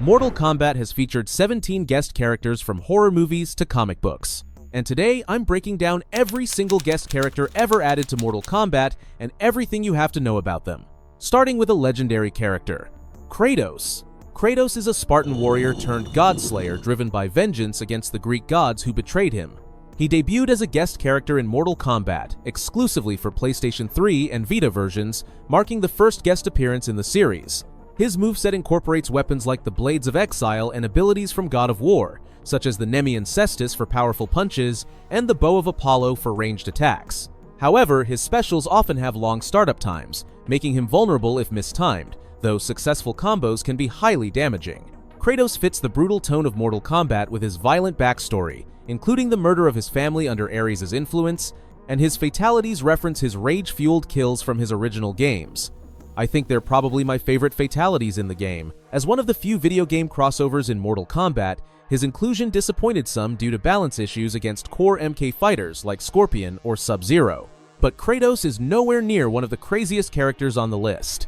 Mortal Kombat has featured 17 guest characters from horror movies to comic books. And today, I'm breaking down every single guest character ever added to Mortal Kombat and everything you have to know about them. Starting with a legendary character, Kratos. Kratos is a Spartan warrior turned godslayer driven by vengeance against the Greek gods who betrayed him. He debuted as a guest character in Mortal Kombat, exclusively for PlayStation 3 and Vita versions, marking the first guest appearance in the series. His moveset incorporates weapons like the Blades of Exile and abilities from God of War, such as the Nemean Cestus for powerful punches and the Bow of Apollo for ranged attacks. However, his specials often have long startup times, making him vulnerable if mistimed, though successful combos can be highly damaging. Kratos fits the brutal tone of Mortal Kombat with his violent backstory, including the murder of his family under Ares' influence, and his fatalities reference his rage-fueled kills from his original games. I think they're probably my favorite fatalities in the game. As one of the few video game crossovers in Mortal Kombat, his inclusion disappointed some due to balance issues against core MK fighters like Scorpion or Sub-Zero. But Kratos is nowhere near one of the craziest characters on the list.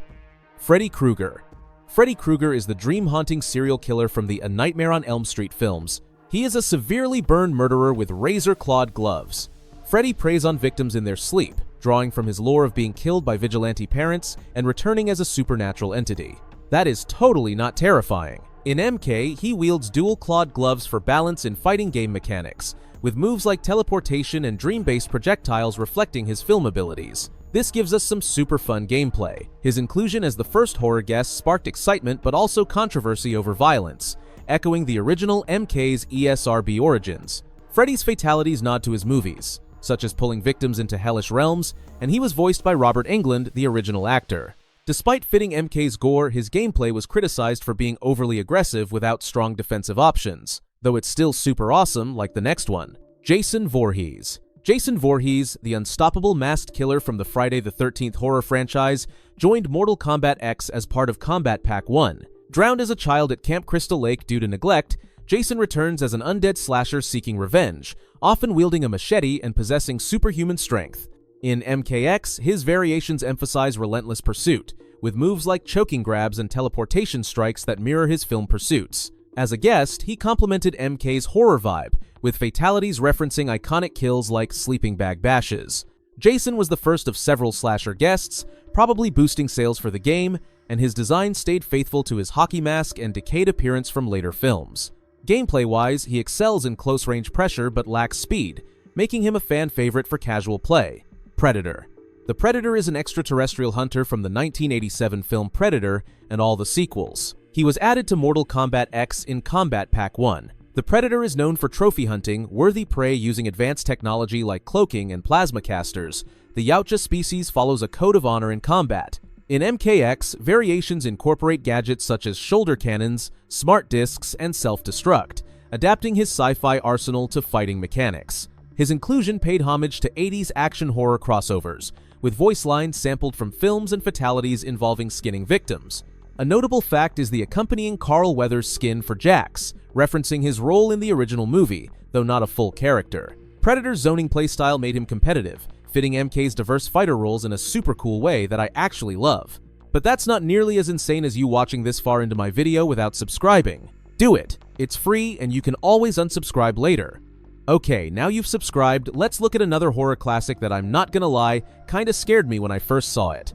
Freddy Krueger. Freddy Krueger is the dream-haunting serial killer from the A Nightmare on Elm Street films. He is a severely burned murderer with razor-clawed gloves. Freddy preys on victims in their sleep, drawing from his lore of being killed by vigilante parents and returning as a supernatural entity. That is totally not terrifying. In MK, he wields dual-clawed gloves for balance in fighting game mechanics, with moves like teleportation and dream-based projectiles reflecting his film abilities. This gives us some super fun gameplay. His inclusion as the first horror guest sparked excitement but also controversy over violence, echoing the original MK's ESRB origins. Freddy's fatalities nod to his movies, such as pulling victims into hellish realms, and he was voiced by Robert Englund, the original actor. Despite fitting MK's gore, his gameplay was criticized for being overly aggressive without strong defensive options, though it's still super awesome like the next one. Jason Voorhees. Jason Voorhees, the unstoppable masked killer from the Friday the 13th horror franchise, joined Mortal Kombat X as part of Combat Pack 1. Drowned as a child at Camp Crystal Lake due to neglect, Jason returns as an undead slasher seeking revenge, often wielding a machete and possessing superhuman strength. In MKX, his variations emphasize relentless pursuit, with moves like choking grabs and teleportation strikes that mirror his film pursuits. As a guest, he complemented MK's horror vibe, with fatalities referencing iconic kills like sleeping bag bashes. Jason was the first of several slasher guests, probably boosting sales for the game, and his design stayed faithful to his hockey mask and decayed appearance from later films. Gameplay-wise, he excels in close-range pressure but lacks speed, making him a fan favorite for casual play. Predator. The Predator is an extraterrestrial hunter from the 1987 film Predator and all the sequels. He was added to Mortal Kombat X in Combat Pack 1. The Predator is known for trophy hunting, worthy prey using advanced technology like cloaking and plasma casters. The Yautja species follows a code of honor in combat. In MKX, variations incorporate gadgets such as shoulder cannons, smart discs, and self-destruct, adapting his sci-fi arsenal to fighting mechanics. His inclusion paid homage to 80s action horror crossovers, with voice lines sampled from films and fatalities involving skinning victims. A notable fact is the accompanying Carl Weathers skin for Jax, referencing his role in the original movie, though not a full character. Predator's zoning playstyle made him competitive, fitting MK's diverse fighter roles in a super cool way that I actually love. But that's not nearly as insane as you watching this far into my video without subscribing. Do it! It's free and you can always unsubscribe later. Okay, now you've subscribed, let's look at another horror classic that I'm not gonna lie, kinda scared me when I first saw it.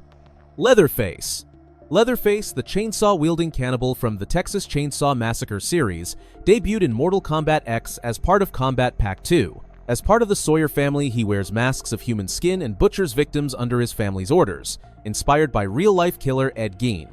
Leatherface. Leatherface, the chainsaw-wielding cannibal from the Texas Chainsaw Massacre series, debuted in Mortal Kombat X as part of Combat Pack 2. As part of the Sawyer family, he wears masks of human skin and butchers victims under his family's orders, inspired by real-life killer Ed Gein.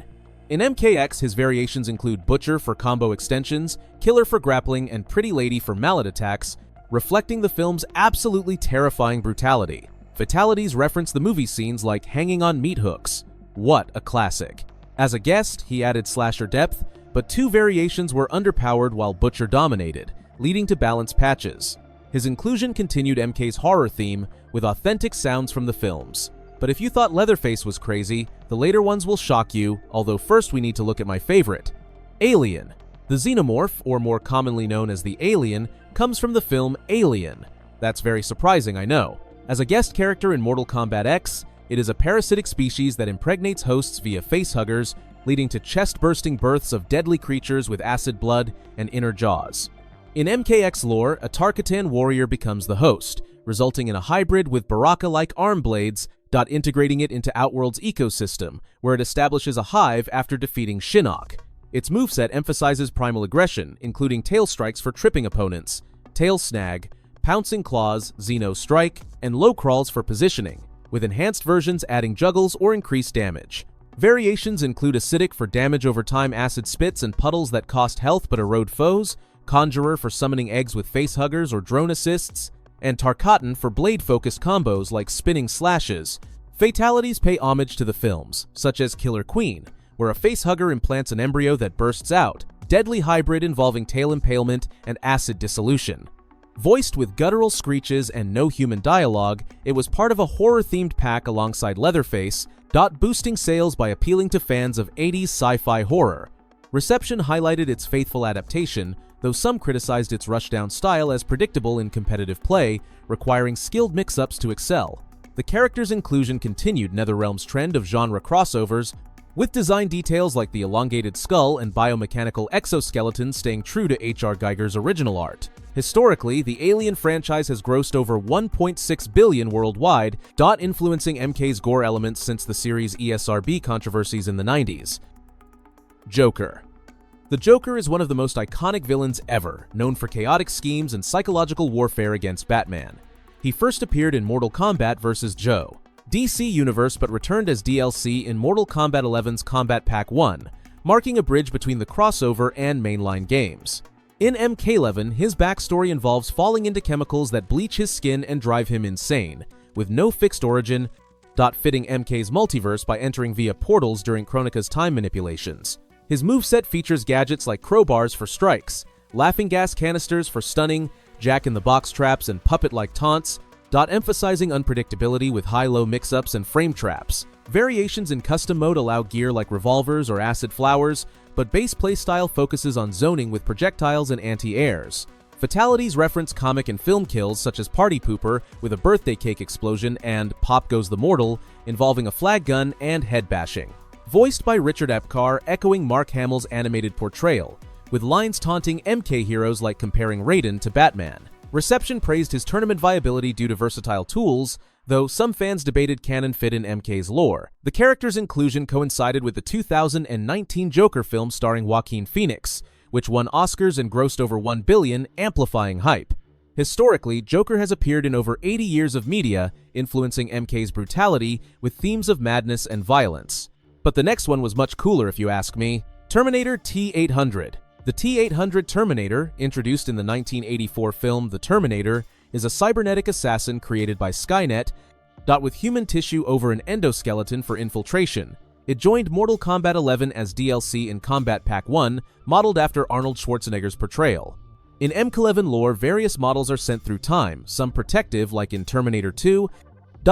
In MKX, his variations include Butcher for combo extensions, Killer for grappling, and Pretty Lady for mallet attacks, reflecting the film's absolutely terrifying brutality. Fatalities reference the movie scenes like hanging on meat hooks. What a classic. As a guest, he added slasher depth, but two variations were underpowered while Butcher dominated, leading to balance patches. His inclusion continued MK's horror theme with authentic sounds from the films. But if you thought Leatherface was crazy, the later ones will shock you, although first we need to look at my favorite. Alien. The xenomorph, or more commonly known as the Alien, comes from the film Alien. That's very surprising, I know. As a guest character in Mortal Kombat X, it is a parasitic species that impregnates hosts via facehuggers, leading to chest-bursting births of deadly creatures with acid blood and inner jaws. In MKX lore, a Tarkatan warrior becomes the host, resulting in a hybrid with Baraka-like arm blades, integrating it into Outworld's ecosystem, where it establishes a hive after defeating Shinnok. Its moveset emphasizes primal aggression, including tail strikes for tripping opponents, tail snag, pouncing claws, Xeno strike, and low crawls for positioning, with enhanced versions adding juggles or increased damage. Variations include Acidic for damage over time acid spits and puddles that cost health but erode foes, Conjurer for summoning eggs with facehuggers or drone assists, and Tarkatan for blade-focused combos like spinning slashes. Fatalities pay homage to the films, such as Killer Queen, where a facehugger implants an embryo that bursts out, deadly hybrid involving tail impalement and acid dissolution. Voiced with guttural screeches and no human dialogue, it was part of a horror-themed pack alongside Leatherface, boosting sales by appealing to fans of 80s sci-fi horror. Reception highlighted its faithful adaptation, though some criticized its rushdown style as predictable in competitive play, requiring skilled mix-ups to excel. The character's inclusion continued NetherRealm's trend of genre crossovers, with design details like the elongated skull and biomechanical exoskeleton staying true to H.R. Geiger's original art. Historically, the Alien franchise has grossed over $1.6 billion worldwide, influencing MK's gore elements since the series' ESRB controversies in the 90s. Joker. The Joker is one of the most iconic villains ever, known for chaotic schemes and psychological warfare against Batman. He first appeared in Mortal Kombat vs. Joe, DC Universe, but returned as DLC in Mortal Kombat 11's Combat Pack 1, marking a bridge between the crossover and mainline games. In MK11, his backstory involves falling into chemicals that bleach his skin and drive him insane, with no fixed origin, fitting MK's multiverse by entering via portals during Kronika's time manipulations. His moveset features gadgets like crowbars for strikes, laughing gas canisters for stunning, jack-in-the-box traps, and puppet-like taunts, emphasizing unpredictability with high-low mix-ups and frame traps. Variations in custom mode allow gear like revolvers or acid flowers, but base playstyle focuses on zoning with projectiles and anti-airs. Fatalities reference comic and film kills such as Party Pooper with a birthday cake explosion and Pop Goes the Mortal involving a flag gun and head bashing. Voiced by Richard Epcar, echoing Mark Hamill's animated portrayal, with lines taunting MK heroes like comparing Raiden to Batman. Reception praised his tournament viability due to versatile tools, though some fans debated canon fit in MK's lore. The character's inclusion coincided with the 2019 Joker film starring Joaquin Phoenix, which won Oscars and grossed over $1 billion, amplifying hype. Historically, Joker has appeared in over 80 years of media, influencing MK's brutality with themes of madness and violence. But the next one was much cooler if you ask me. Terminator T-800. The T-800 Terminator, introduced in the 1984 film The Terminator, is a cybernetic assassin created by Skynet, with human tissue over an endoskeleton for infiltration. It joined Mortal Kombat 11 as DLC in Combat Pack 1, modeled after Arnold Schwarzenegger's portrayal. In MK11 lore, various models are sent through time, some protective like in Terminator 2,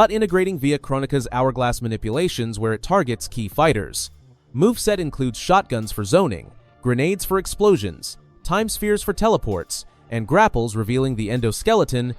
integrating via Kronika's hourglass manipulations where it targets key fighters. Moveset includes shotguns for zoning, grenades for explosions, time spheres for teleports, and grapples revealing the endoskeleton,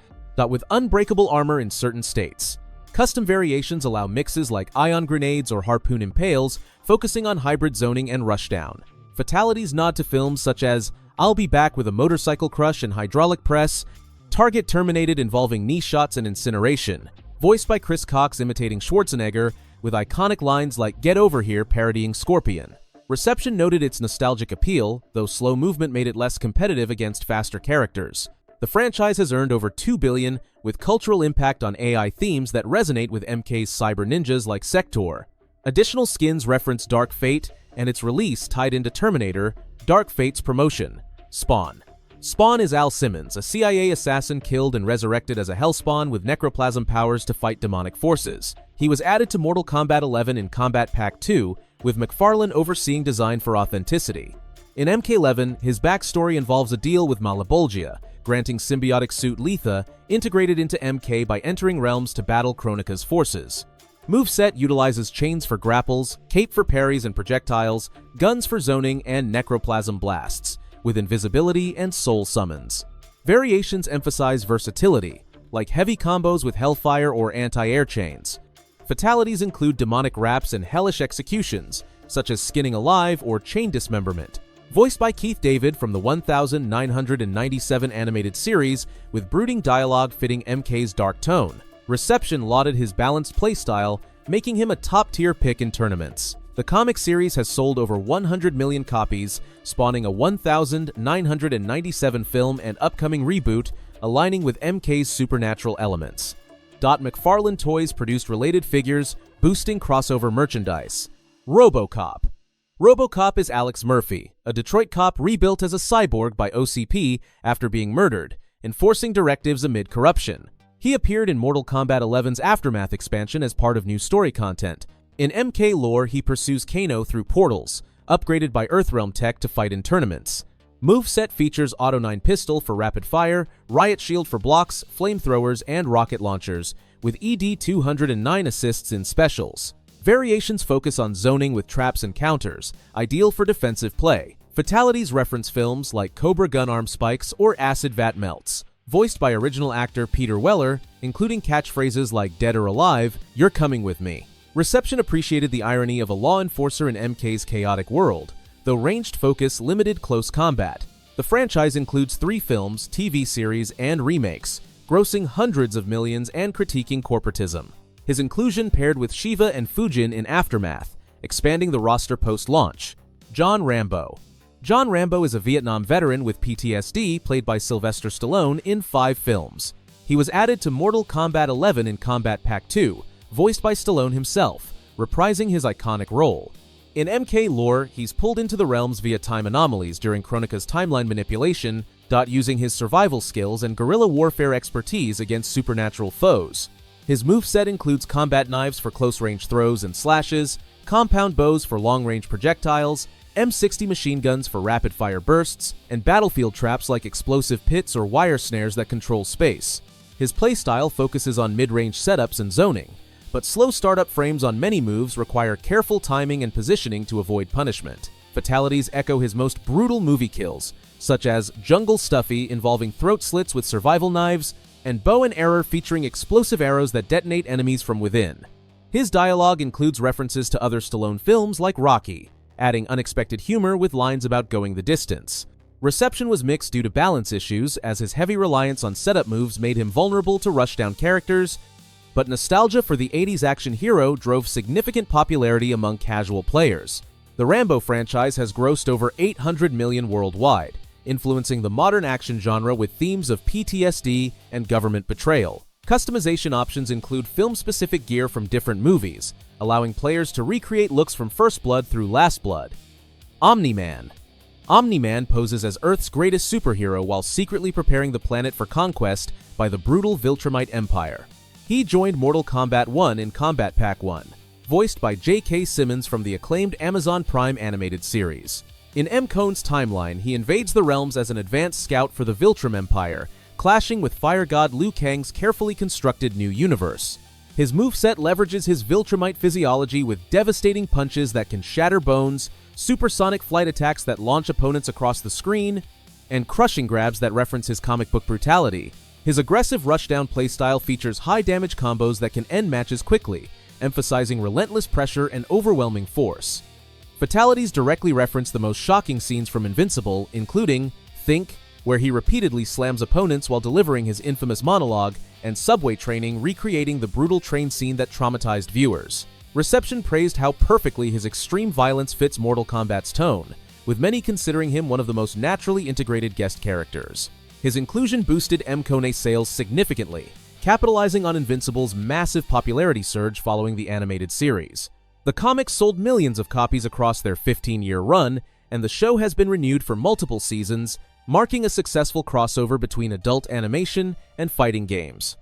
with unbreakable armor in certain states. Custom variations allow mixes like ion grenades or harpoon impales, focusing on hybrid zoning and rushdown. Fatalities nod to films such as I'll Be Back with a Motorcycle Crush and Hydraulic Press, Target Terminated involving knee shots and incineration, voiced by Chris Cox imitating Schwarzenegger, with iconic lines like Get Over Here parodying Scorpion. Reception noted its nostalgic appeal, though slow movement made it less competitive against faster characters. The franchise has earned over $2 billion, with cultural impact on AI themes that resonate with MK's cyber ninjas like Sector. Additional skins reference Dark Fate, and its release tied into Terminator, Dark Fate's promotion. Spawn. Spawn is Al Simmons, a CIA assassin killed and resurrected as a Hellspawn with necroplasm powers to fight demonic forces. He was added to Mortal Kombat 11 in Combat Pack 2, with McFarlane overseeing design for authenticity. In MK11, his backstory involves a deal with Malebolgia, granting symbiotic suit Letha, integrated into MK by entering realms to battle Kronika's forces. Moveset utilizes chains for grapples, cape for parries and projectiles, guns for zoning, and necroplasm blasts, with invisibility and soul summons. Variations emphasize versatility, like heavy combos with Hellfire or anti-air chains. Fatalities include demonic raps and hellish executions, such as skinning alive or chain dismemberment. Voiced by Keith David from the 1997 animated series, with brooding dialogue fitting MK's dark tone. Reception lauded his balanced playstyle, making him a top-tier pick in tournaments. The comic series has sold over 100 million copies, spawning a 1997 film and upcoming reboot, aligning with MK's supernatural elements. McFarlane Toys produced related figures, boosting crossover merchandise. RoboCop. RoboCop is Alex Murphy, a Detroit cop rebuilt as a cyborg by OCP after being murdered, enforcing directives amid corruption. He appeared in Mortal Kombat 11's Aftermath expansion as part of new story content. In MK lore, he pursues Kano through portals, upgraded by Earthrealm tech to fight in tournaments. Moveset features Auto 9 pistol for rapid fire, Riot Shield for blocks, flamethrowers, and rocket launchers, with ED 209 assists in specials. Variations focus on zoning with traps and counters, ideal for defensive play. Fatalities reference films like Cobra Gun Arm Spikes or Acid Vat Melts. Voiced by original actor Peter Weller, including catchphrases like Dead or Alive, You're Coming With Me. Reception appreciated the irony of a law enforcer in MK's chaotic world, though ranged focus limited close combat. The franchise includes 3 films, TV series, and remakes, grossing hundreds of millions and critiquing corporatism. His inclusion paired with Shiva and Fujin in Aftermath, expanding the roster post-launch. John Rambo. John Rambo is a Vietnam veteran with PTSD played by Sylvester Stallone in 5 films. He was added to Mortal Kombat 11 in Combat Pack 2, voiced by Stallone himself, reprising his iconic role. In MK lore, he's pulled into the realms via time anomalies during Kronika's timeline manipulation, using his survival skills and guerrilla warfare expertise against supernatural foes. His moveset includes combat knives for close-range throws and slashes, compound bows for long-range projectiles, M60 machine guns for rapid-fire bursts, and battlefield traps like explosive pits or wire snares that control space. His playstyle focuses on mid-range setups and zoning, but slow startup frames on many moves require careful timing and positioning to avoid punishment. Fatalities echo his most brutal movie kills, such as Jungle Stuffy involving throat slits with survival knives, and Bow and Arrow featuring explosive arrows that detonate enemies from within. His dialogue includes references to other Stallone films like Rocky, adding unexpected humor with lines about going the distance. Reception was mixed due to balance issues, as his heavy reliance on setup moves made him vulnerable to rushdown characters, but nostalgia for the 80s action hero drove significant popularity among casual players. The Rambo franchise has grossed over 800 million worldwide, influencing the modern action genre with themes of PTSD and government betrayal. Customization options include film-specific gear from different movies, allowing players to recreate looks from First Blood through Last Blood. Omni-Man. Omni-Man poses as Earth's greatest superhero while secretly preparing the planet for conquest by the brutal Viltrumite Empire. He joined Mortal Kombat 1 in Combat Pack 1, voiced by J.K. Simmons from the acclaimed Amazon Prime animated series. In M. Cone's timeline, he invades the realms as an advanced scout for the Viltrum Empire, clashing with fire god Liu Kang's carefully constructed new universe. His moveset leverages his Viltrumite physiology with devastating punches that can shatter bones, supersonic flight attacks that launch opponents across the screen, and crushing grabs that reference his comic book brutality. His aggressive rushdown playstyle features high-damage combos that can end matches quickly, emphasizing relentless pressure and overwhelming force. Fatalities directly reference the most shocking scenes from Invincible, including Think, where he repeatedly slams opponents while delivering his infamous monologue, and Subway Training, recreating the brutal train scene that traumatized viewers. Reception praised how perfectly his extreme violence fits Mortal Kombat's tone, with many considering him one of the most naturally integrated guest characters. His inclusion boosted M. Kone sales significantly, capitalizing on Invincible's massive popularity surge following the animated series. The comics sold millions of copies across their 15-year run, and the show has been renewed for multiple seasons, marking a successful crossover between adult animation and fighting games.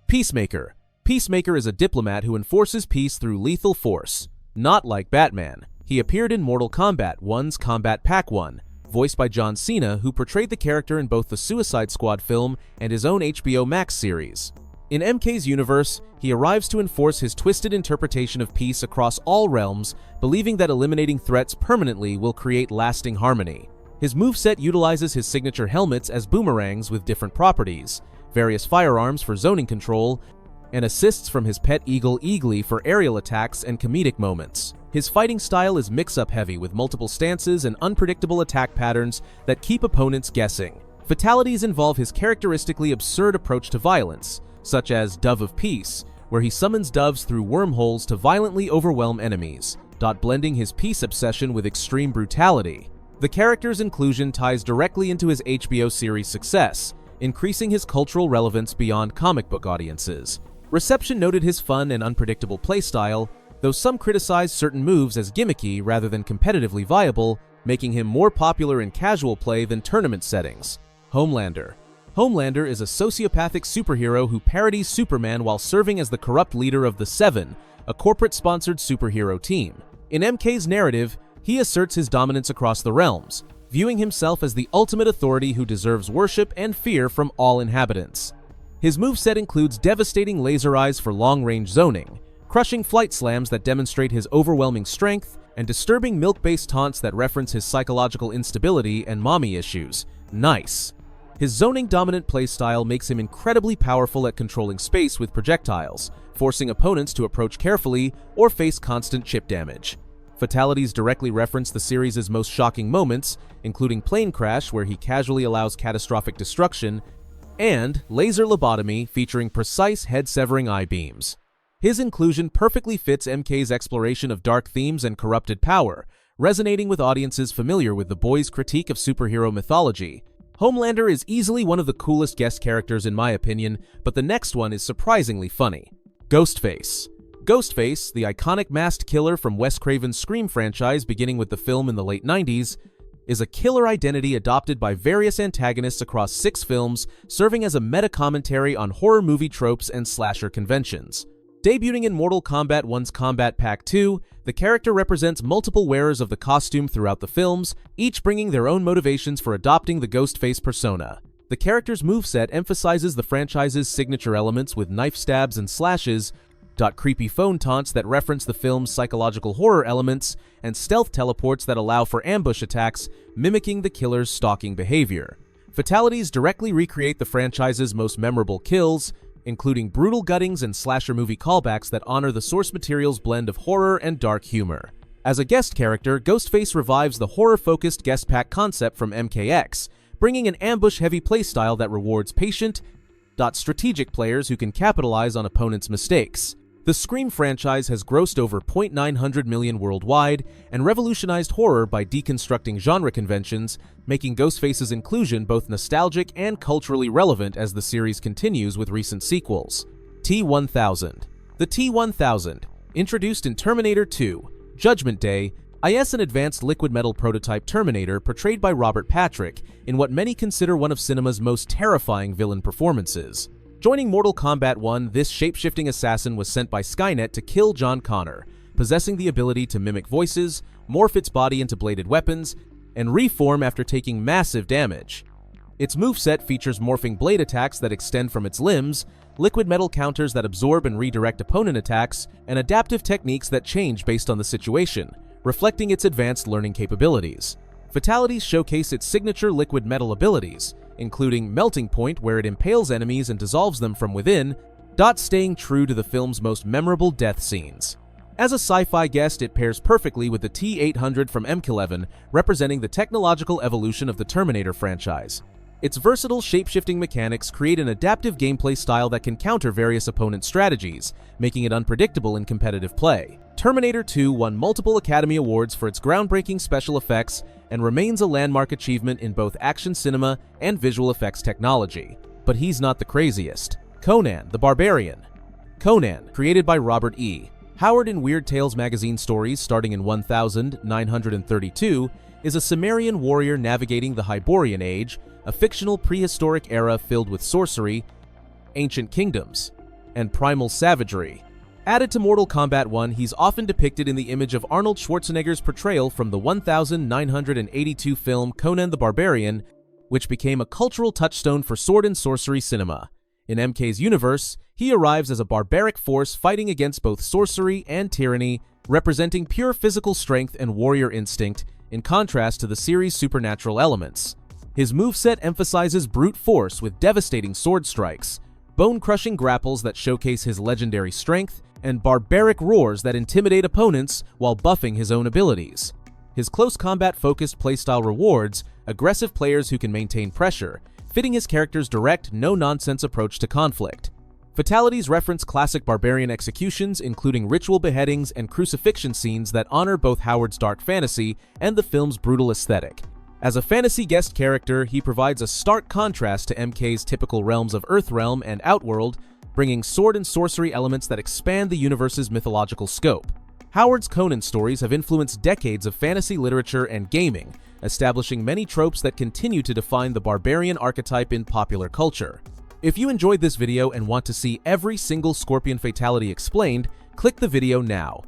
Peacemaker. Peacemaker is a diplomat who enforces peace through lethal force. Not like Batman, he appeared in Mortal Kombat 1's Combat Pack 1, voiced by John Cena, who portrayed the character in both the Suicide Squad film and his own HBO Max series. In MK's universe, he arrives to enforce his twisted interpretation of peace across all realms, believing that eliminating threats permanently will create lasting harmony. His moveset utilizes his signature helmets as boomerangs with different properties, various firearms for zoning control, and assists from his pet eagle Eagly for aerial attacks and comedic moments. His fighting style is mix-up heavy with multiple stances and unpredictable attack patterns that keep opponents guessing. Fatalities involve his characteristically absurd approach to violence, such as Dove of Peace, where he summons doves through wormholes to violently overwhelm enemies, blending his peace obsession with extreme brutality. The character's inclusion ties directly into his HBO series' success, increasing his cultural relevance beyond comic book audiences. Reception noted his fun and unpredictable playstyle, though some criticized certain moves as gimmicky rather than competitively viable, making him more popular in casual play than tournament settings. Homelander. Homelander is a sociopathic superhero who parodies Superman while serving as the corrupt leader of the Seven, a corporate-sponsored superhero team. In MK's narrative, he asserts his dominance across the realms, viewing himself as the ultimate authority who deserves worship and fear from all inhabitants. His moveset includes devastating laser eyes for long-range zoning, crushing flight slams that demonstrate his overwhelming strength, and disturbing milk-based taunts that reference his psychological instability and mommy issues. Nice. His zoning-dominant playstyle makes him incredibly powerful at controlling space with projectiles, forcing opponents to approach carefully or face constant chip damage. Fatalities directly reference the series' most shocking moments, including Plane Crash, where he casually allows catastrophic destruction, and Laser Lobotomy, featuring precise head-severing eye beams. His inclusion perfectly fits MK's exploration of dark themes and corrupted power, resonating with audiences familiar with the boys' critique of superhero mythology. Homelander is easily one of the coolest guest characters in my opinion, but the next one is surprisingly funny. Ghostface. Ghostface, the iconic masked killer from Wes Craven's Scream franchise beginning with the film in the late 90s, is a killer identity adopted by various antagonists across 6 films, serving as a meta-commentary on horror movie tropes and slasher conventions. Debuting in Mortal Kombat 1's Combat Pack 2, the character represents multiple wearers of the costume throughout the films, each bringing their own motivations for adopting the Ghostface persona. The character's moveset emphasizes the franchise's signature elements with knife stabs and slashes, creepy phone taunts that reference the film's psychological horror elements, and stealth teleports that allow for ambush attacks, mimicking the killer's stalking behavior. Fatalities directly recreate the franchise's most memorable kills, including brutal guttings and slasher movie callbacks that honor the source material's blend of horror and dark humor. As a guest character, Ghostface revives the horror-focused guest pack concept from MKX, bringing an ambush-heavy playstyle that rewards patient, strategic players who can capitalize on opponents' mistakes. The Scream franchise has grossed over $900 million worldwide and revolutionized horror by deconstructing genre conventions, making Ghostface's inclusion both nostalgic and culturally relevant as the series continues with recent sequels. T-1000. The T-1000, introduced in Terminator 2, Judgment Day, is an advanced liquid metal prototype Terminator portrayed by Robert Patrick in what many consider one of cinema's most terrifying villain performances. Joining Mortal Kombat 1, this shape-shifting assassin was sent by Skynet to kill John Connor, possessing the ability to mimic voices, morph its body into bladed weapons, and reform after taking massive damage. Its moveset features morphing blade attacks that extend from its limbs, liquid metal counters that absorb and redirect opponent attacks, and adaptive techniques that change based on the situation, reflecting its advanced learning capabilities. Fatalities showcase its signature liquid metal abilities, including Melting Point, where it impales enemies and dissolves them from within, staying true to the film's most memorable death scenes. As a sci-fi guest, it pairs perfectly with the T-800 from MK11, representing the technological evolution of the Terminator franchise. Its versatile shape-shifting mechanics create an adaptive gameplay style that can counter various opponent strategies, making it unpredictable in competitive play. Terminator 2 won multiple Academy Awards for its groundbreaking special effects and remains a landmark achievement in both action cinema and visual effects technology. But he's not the craziest. Conan the Barbarian. Conan, created by Robert E. Howard in Weird Tales magazine stories starting in 1932, is a Sumerian warrior navigating the Hyborian Age, a fictional prehistoric era filled with sorcery, ancient kingdoms, and primal savagery. Added to Mortal Kombat 1, he's often depicted in the image of Arnold Schwarzenegger's portrayal from the 1982 film Conan the Barbarian, which became a cultural touchstone for sword and sorcery cinema. In MK's universe, he arrives as a barbaric force fighting against both sorcery and tyranny, representing pure physical strength and warrior instinct, in contrast to the series' supernatural elements. His moveset emphasizes brute force with devastating sword strikes, bone-crushing grapples that showcase his legendary strength, and barbaric roars that intimidate opponents while buffing his own abilities. His close combat-focused playstyle rewards aggressive players who can maintain pressure, fitting his character's direct, no-nonsense approach to conflict. Fatalities reference classic barbarian executions, including ritual beheadings and crucifixion scenes that honor both Howard's dark fantasy and the film's brutal aesthetic. As a fantasy guest character, he provides a stark contrast to MK's typical realms of Earthrealm and Outworld, bringing sword and sorcery elements that expand the universe's mythological scope. Howard's Conan stories have influenced decades of fantasy literature and gaming, establishing many tropes that continue to define the barbarian archetype in popular culture. If you enjoyed this video and want to see every single Scorpion fatality explained, click the video now.